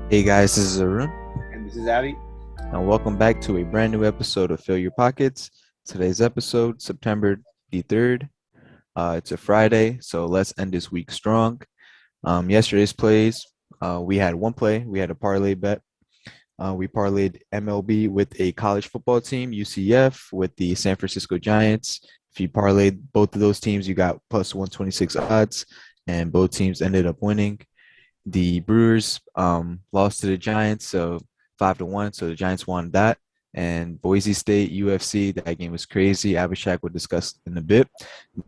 Hey guys, this is Arun, And this is Abby. and welcome back to a brand new episode of Fill Your Pockets. Today's episode, September the 3rd. It's a Friday, so let's end this week strong. Yesterday's plays, we had one play, we had a parlay bet. We parlayed MLB with a college football team, UCF, with the San Francisco Giants. If you parlayed both of those teams, you got plus 126 odds, and both teams ended up winning. The Brewers lost to the Giants, so 5-1. So the Giants won that. And Boise State UFC, that game was crazy. Abhishek will discuss in a bit,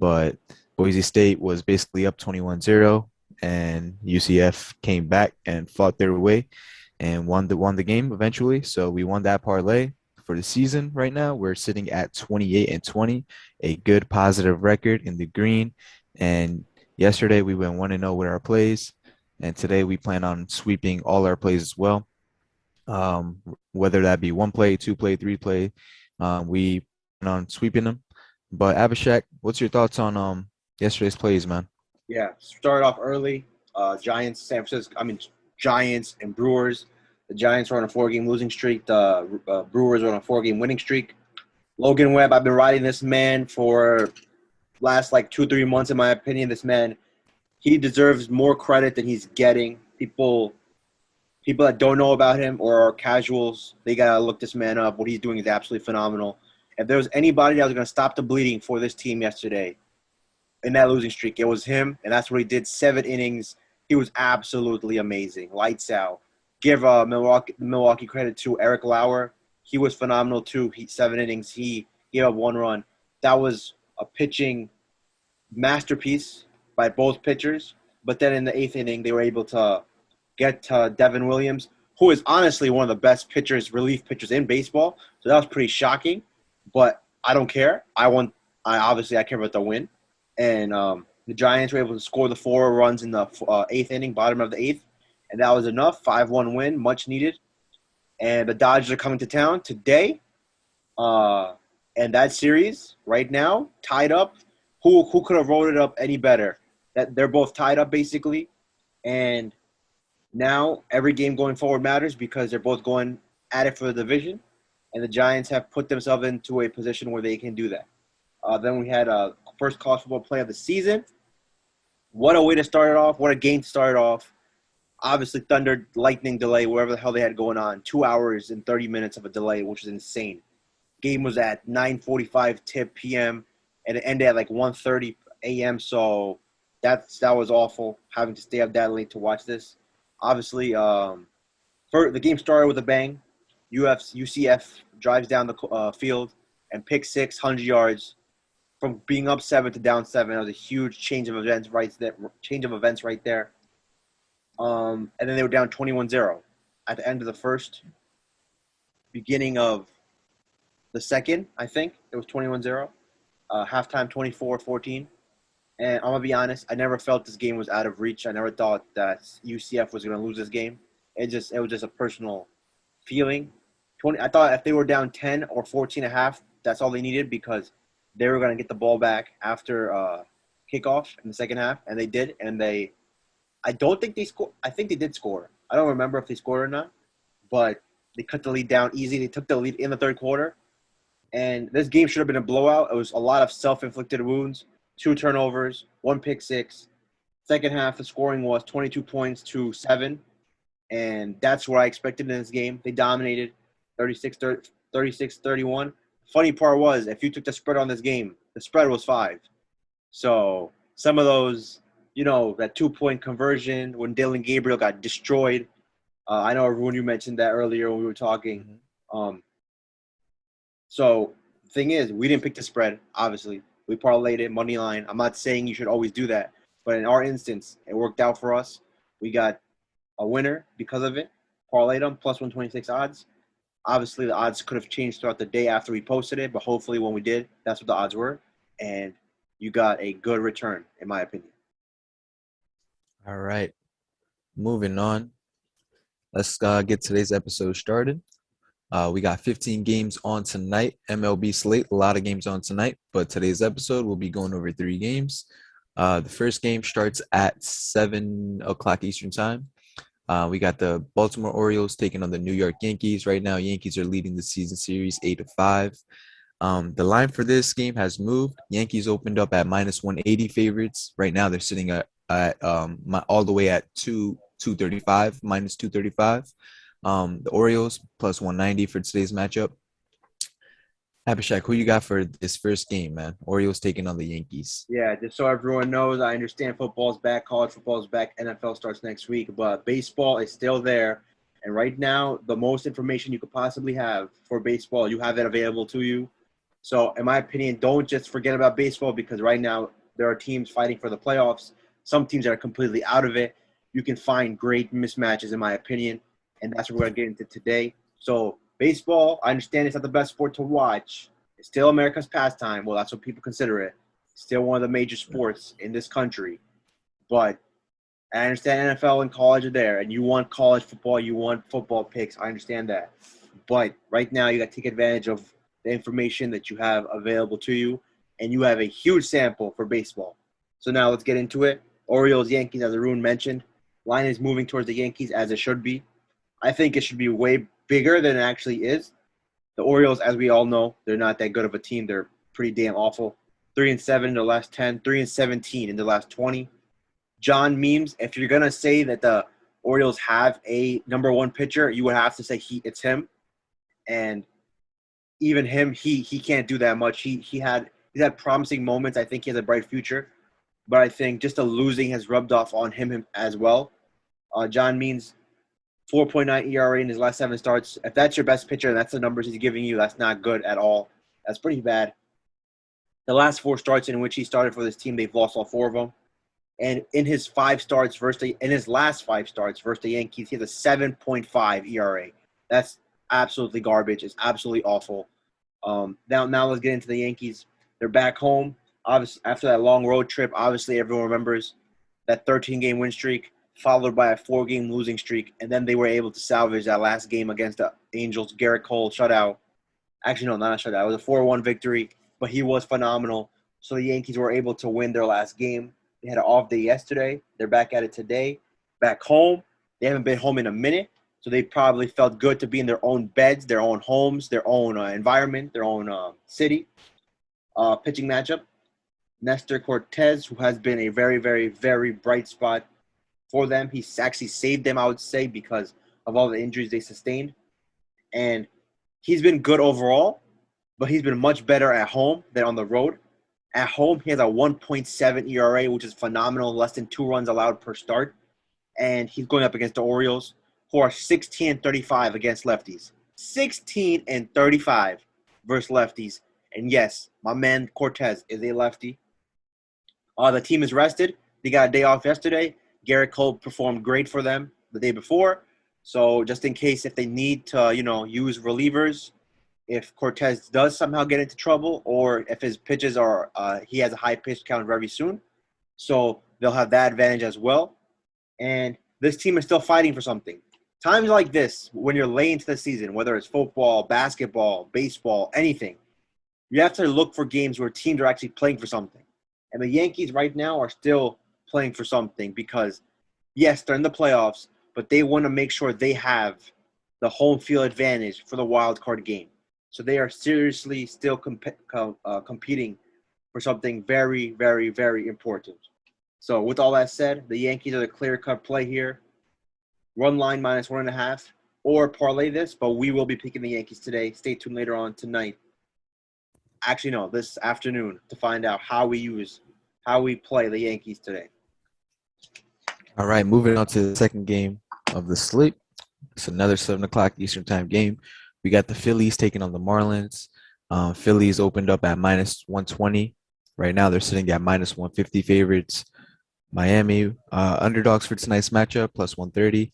but Boise State was basically up 21-0, and UCF came back and fought their way and won the game eventually. So we won that parlay for the season. Right now, we're sitting at 28-20, a good positive record in the green. And yesterday we went 1-0 with our plays. And today we plan on sweeping all our plays as well. Whether that be one play, two play, three play, we plan on sweeping them. But Abhishek, what's your thoughts on yesterday's plays, man? Yeah, started off early. Giants, San Francisco. Giants and Brewers. The Giants are on a four-game losing streak. The Brewers are on a four-game winning streak. Logan Webb, I've been riding this man for last like 2-3 months. In my opinion, this man, he deserves more credit than he's getting. People that don't know about him or are casuals, they gotta look this man up. What he's doing is absolutely phenomenal. If there was anybody that was gonna stop the bleeding for this team yesterday, in that losing streak. It was him, and that's what he did. 7 innings. He was absolutely amazing. Lights out. Give Milwaukee credit to Eric Lauer. He was phenomenal too. 7 innings. He gave up one run. That was a pitching masterpiece by both pitchers. But then in the eighth inning, they were able to get Devin Williams, who is honestly one of the best pitchers, relief pitchers in baseball. So that was pretty shocking. But I don't care. I care about the win. And the Giants were able to score the 4 runs in the eighth inning, bottom of the eighth, and that was enough. 5-1 win, much needed. And the Dodgers are coming to town today, uh, and that series right now tied up. Who could have wrote it up any better? That they're both tied up basically, and now every game going forward matters because they're both going at it for the division, and the Giants have put themselves into a position where they can do that. Then we had a first college football play of the season. What a way to start it off. What a game to start it off. Obviously, thunder, lightning delay, whatever the hell they had going on. 2 hours and 30 minutes of a delay, which is insane. Game was at 9:45 tip p.m. and it ended at like 1:30 a.m. So that was awful having to stay up that late to watch this. Obviously, the game started with a bang. UCF drives down the field and picks 600 yards from being up 7 to down 7. That was a huge change of events right there. And then they were down 21-0 at the end of the first, beginning of the second, I think. It was 21-0. Halftime 24-14. And I'm going to be honest, I never felt this game was out of reach. I never thought that UCF was going to lose this game. It was just a personal feeling. I thought if they were down 10 or 14 and a half, that's all they needed because they were going to get the ball back after kickoff in the second half, and they did. And I don't think they scored. I think they did score. I don't remember if they scored or not, but they cut the lead down easy. They took the lead in the third quarter, and this game should have been a blowout. It was a lot of self-inflicted wounds, 2 turnovers, 1 pick-six. Second half, the scoring was 22 points to 7, and that's what I expected in this game. They dominated 36-31. Funny part was, if you took the spread on this game, the spread was 5. So some of those, that 2-point conversion when Dylan Gabriel got destroyed. I know, everyone, you mentioned that earlier when we were talking. Mhm. Um, so the thing is, we didn't pick the spread, obviously. We parlayed it, money line. I'm not saying you should always do that. But in our instance, it worked out for us. We got a winner because of it. Parlayed them, plus 126 odds. Obviously, the odds could have changed throughout the day after we posted it, but hopefully when we did, that's what the odds were. And you got a good return, in my opinion. All right, moving on. Let's get today's episode started. We got 15 games on tonight. MLB slate, a lot of games on tonight, but today's episode we'll be going over 3 games. The first game starts at 7 o'clock Eastern time. We got the Baltimore Orioles taking on the New York Yankees. Right now, Yankees are leading the season series 8-5. The line for this game has moved. Yankees opened up at minus 180 favorites. Right now, they're sitting at all the way at 235 minus 235. The Orioles plus 190 for today's matchup. Abhishek, who you got for this first game, man? Orioles taking on the Yankees. Yeah, just so everyone knows, I understand football's back, college football's back, NFL starts next week, but baseball is still there. And right now, the most information you could possibly have for baseball, you have it available to you. So, in my opinion, don't just forget about baseball because right now there are teams fighting for the playoffs. Some teams that are completely out of it. You can find great mismatches, in my opinion, and that's what we're going to get into today. So, baseball, I understand it's not the best sport to watch. It's still America's pastime. Well, that's what people consider it. Still one of the major sports in this country. But I understand NFL and college are there, and you want college football, you want football picks. I understand that. But right now, you got to take advantage of the information that you have available to you, and you have a huge sample for baseball. So now let's get into it. Orioles, Yankees, as Arun mentioned. Line is moving towards the Yankees as it should be. I think it should be way bigger than it actually is. The Orioles, as we all know, they're not that good of a team. They're pretty damn awful. 3-7 in the last 10, 3-17 in the last 20. John Memes, if you're gonna say that the Orioles have a number one pitcher, you would have to say it's him. And even him, he can't do that much. He's had promising moments. I think he has a bright future, but I think just the losing has rubbed off on him as well. John Means 4.9 ERA in his last 7 starts. If that's your best pitcher and that's the numbers he's giving you, that's not good at all. That's pretty bad. The last 4 starts in which he started for this team, they've lost all 4 of them. And in his last 5 starts versus the Yankees, he has a 7.5 ERA. That's absolutely garbage. It's absolutely awful. Now let's get into the Yankees. They're back home. Obviously, after that long road trip, obviously everyone remembers that 13-game win streak followed by a 4-game losing streak, and then they were able to salvage that last game against the Angels. Garrett Cole shutout. Actually, no, not a shutout. It was a 4-1 victory, but he was phenomenal. So the Yankees were able to win their last game. They had an off day yesterday. They're back at it today. Back home. They haven't been home in a minute, so they probably felt good to be in their own beds, their own homes, their own environment, their own city. Pitching matchup. Nestor Cortez, who has been a very, very, very bright spot for them. He's actually saved them, I would say, because of all the injuries they sustained. And he's been good overall, but he's been much better at home than on the road. At home, he has a 1.7 ERA, which is phenomenal, less than 2 runs allowed per start. And he's going up against the Orioles, who are 16-35 against lefties. 16-35 versus lefties. And yes, my man Cortez is a lefty. The team is rested. They got a day off yesterday. Garrett Cole performed great for them the day before. So just in case if they need to, use relievers, if Cortez does somehow get into trouble or if his pitches are he has a high pitch count very soon. So they'll have that advantage as well. And this team is still fighting for something. Times like this, when you're late into the season, whether it's football, basketball, baseball, anything, you have to look for games where teams are actually playing for something. And the Yankees right now are still playing for something because, yes, they're in the playoffs, but they want to make sure they have the home field advantage for the wild card game. So they are seriously still competing for something very, very, very important. So with all that said, the Yankees are the clear-cut play here. Run line minus 1.5 or parlay this, but we will be picking the Yankees today. Stay tuned later on tonight. Actually, no, this afternoon to find out how we play the Yankees today. All right, moving on to the second game of the slate. It's another 7 o'clock Eastern time game. We got the Phillies taking on the Marlins. Phillies opened up at minus 120. Right now, they're sitting at minus 150 favorites. Miami underdogs for tonight's matchup, plus 130.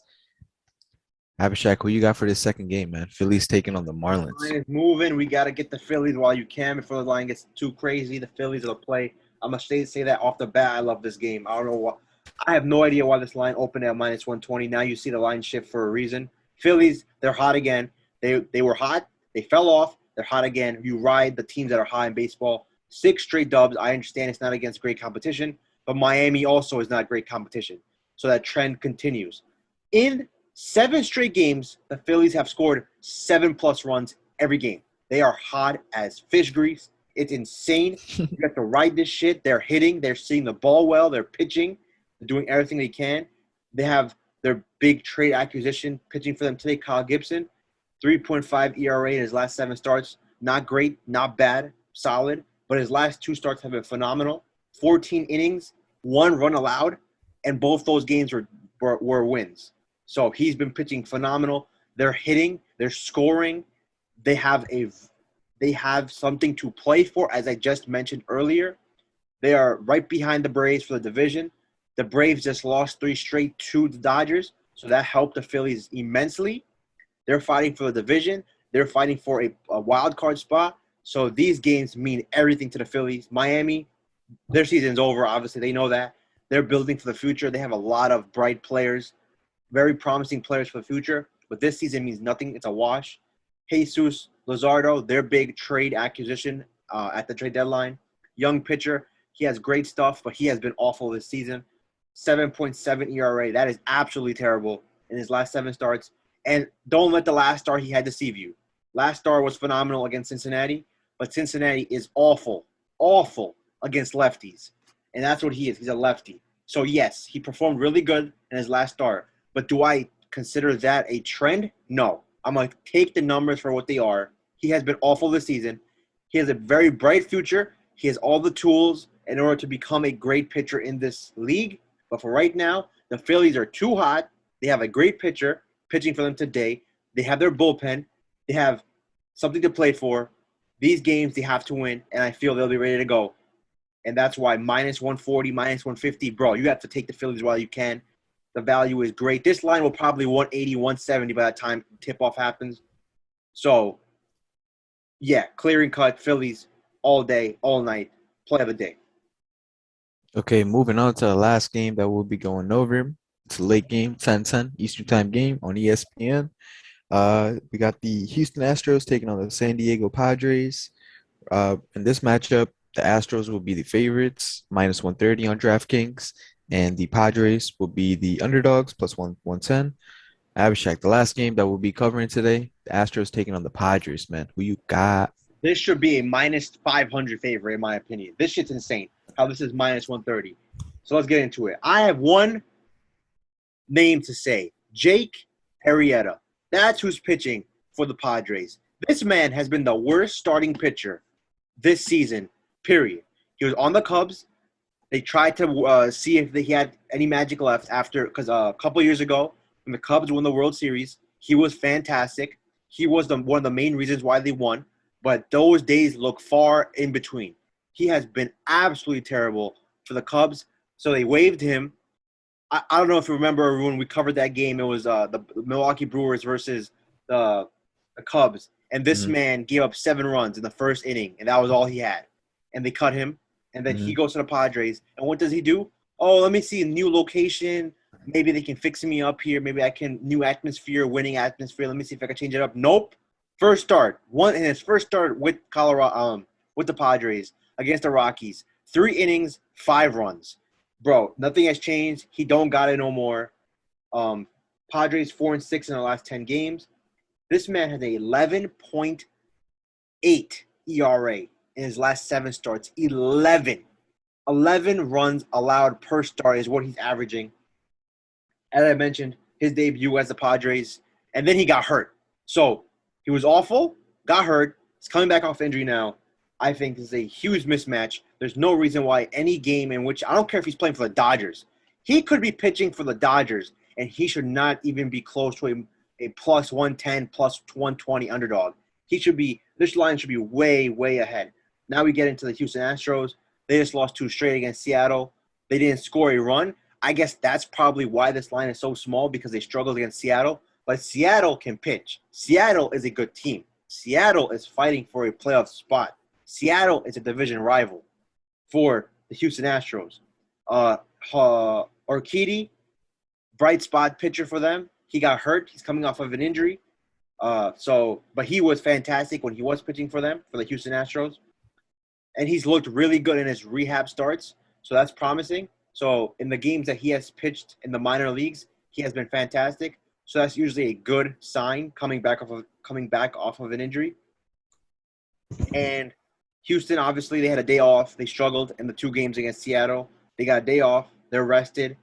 Abhishek, who you got for this second game, man? Phillies taking on the Marlins. Line is moving. We got to get the Phillies while you can before the line gets too crazy. The Phillies are the play. I'm going to say that off the bat. I love this game. I don't know what. I have no idea why this line opened at minus 120. Now you see the line shift for a reason. Phillies, they're hot again. They were hot. They fell off. They're hot again. You ride the teams that are high in baseball. 6 straight dubs. I understand it's not against great competition, but Miami also is not great competition. So that trend continues. In 7 straight games, the Phillies have scored 7+ runs every game. They are hot as fish grease. It's insane. You have to ride this shit. They're hitting. They're seeing the ball well. They're pitching. They're doing everything they can. They have their big trade acquisition pitching for them today, Kyle Gibson. 3.5 ERA in his last 7 starts. Not great, not bad, solid. But his last 2 starts have been phenomenal. 14 innings, 1 run allowed, and both those games were wins. So he's been pitching phenomenal. They're hitting, they're scoring. They have something to play for, as I just mentioned earlier. They are right behind the Braves for the division. The Braves just lost 3 straight to the Dodgers, so that helped the Phillies immensely. They're fighting for the division. They're fighting for a wild card spot. So these games mean everything to the Phillies. Miami, their season's over, obviously. They know that. They're building for the future. They have a lot of bright players, very promising players for the future. But this season means nothing. It's a wash. Jesus Luzardo, their big trade acquisition at the trade deadline. Young pitcher. He has great stuff, but he has been awful this season. 7.7 ERA. That is absolutely terrible in his last 7 starts. And don't let the last start he had deceive you. Last start was phenomenal against Cincinnati, but Cincinnati is awful against lefties. And that's what he is. He's a lefty. So, yes, he performed really good in his last start. But do I consider that a trend? No. I'm going to take the numbers for what they are. He has been awful this season. He has a very bright future. He has all the tools in order to become a great pitcher in this league. But for right now, the Phillies are too hot. They have a great pitcher pitching for them today. They have their bullpen. They have something to play for. These games they have to win, and I feel they'll be ready to go. And that's why minus 140, minus 150, bro, you have to take the Phillies while you can. The value is great. This line will probably 180, 170 by the time tip-off happens. So, yeah, clearing cut, Phillies all day, all night, play of the day. Okay, moving on to the last game that we'll be going over. It's a late game, 10-10 Eastern Time game on ESPN. We got the Houston Astros taking on the San Diego Padres. In this matchup, the Astros will be the favorites, minus 130 on DraftKings, and the Padres will be the underdogs, plus 110. Abhishek, the last game that we'll be covering today, the Astros taking on the Padres, man. Who you got? This should be a minus 500 favorite, in my opinion. This shit's insane, how this is minus 130. So let's get into it. I have one name to say, Jake Arrieta. That's who's pitching for the Padres. This man has been the worst starting pitcher this season, period. He was on the Cubs. They tried to see if he had any magic left after, because a couple years ago, when the Cubs won the World Series, he was fantastic. He was one of the main reasons why they won, but those days look far in between. He has been absolutely terrible for the Cubs, so they waived him. I don't know if you remember when we covered that game. It was the Milwaukee Brewers versus the Cubs, and this man gave up 7 runs in the first inning, and that was all he had. And they cut him, and then he goes to the Padres. And what does he do? Oh, let me see a new location. Maybe they can fix me up here. Maybe I can new atmosphere, winning atmosphere. Let me see if I can change it up. Nope. First start, in his first start with Colorado, with the Padres against the Rockies. 3 innings, 5 runs. Bro, nothing has changed. He don't got it no more. Padres 4-6 in the last 10 games. This man has a 11.8 ERA in his last 7 starts. 11 runs allowed per start is what he's averaging. As I mentioned, his debut as the Padres, and then he got hurt. So he was awful, got hurt. He's coming back off injury now. I think this is a huge mismatch. There's no reason why any game in which, I don't care if he's playing for the Dodgers, he could be pitching for the Dodgers, and he should not even be close to a plus 110, plus 120 underdog. This line should be way, way ahead. Now we get into the Houston Astros. They just lost 2 straight against Seattle. They didn't score a run. I guess that's probably why this line is so small, because they struggled against Seattle. But Seattle can pitch. Seattle is a good team. Seattle is fighting for a playoff spot. Seattle is a division rival for the Houston Astros. Urquidy, bright spot pitcher for them. He got hurt. He's coming off of an injury. But he was fantastic when he was pitching for them, for the Houston Astros. And he's looked really good in his rehab starts. So that's promising. So in the games that he has pitched in the minor leagues, he has been fantastic. So that's usually a good sign coming back off of an injury. And Houston, obviously, they had a day off. They struggled in the 2 games against Seattle. They got a day off. They're rested.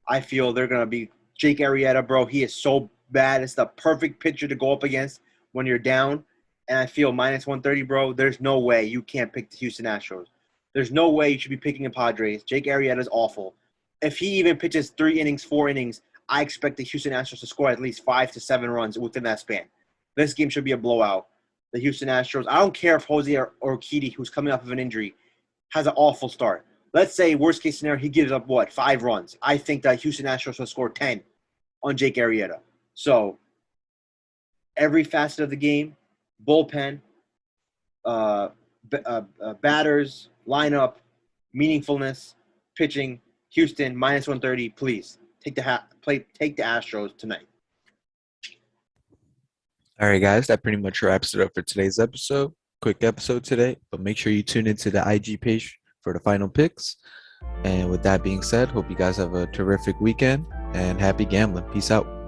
I feel they're going to be Jake Arrieta, bro. He is so bad. It's the perfect pitcher to go up against when you're down. And I feel minus 130, bro. There's no way you can't pick the Houston Astros. There's no way you should be picking the Padres. Jake Arrieta is awful. If he even pitches 3 innings, 4 innings, I expect the Houston Astros to score at least 5 to 7 runs within that span. This game should be a blowout. The Houston Astros, I don't care if Jose Urquidy, who's coming off of an injury, has an awful start. Let's say, worst case scenario, he gives up, 5 runs. I think that Houston Astros will score 10 on Jake Arrieta. So, every facet of the game, bullpen, batters, lineup, meaningfulness, pitching, Houston, minus 130, please. Take the Astros tonight. All right, guys, that pretty much wraps it up for today's episode. Quick episode today, but make sure you tune into the IG page for the final picks. And with that being said, hope you guys have a terrific weekend and happy gambling. Peace out.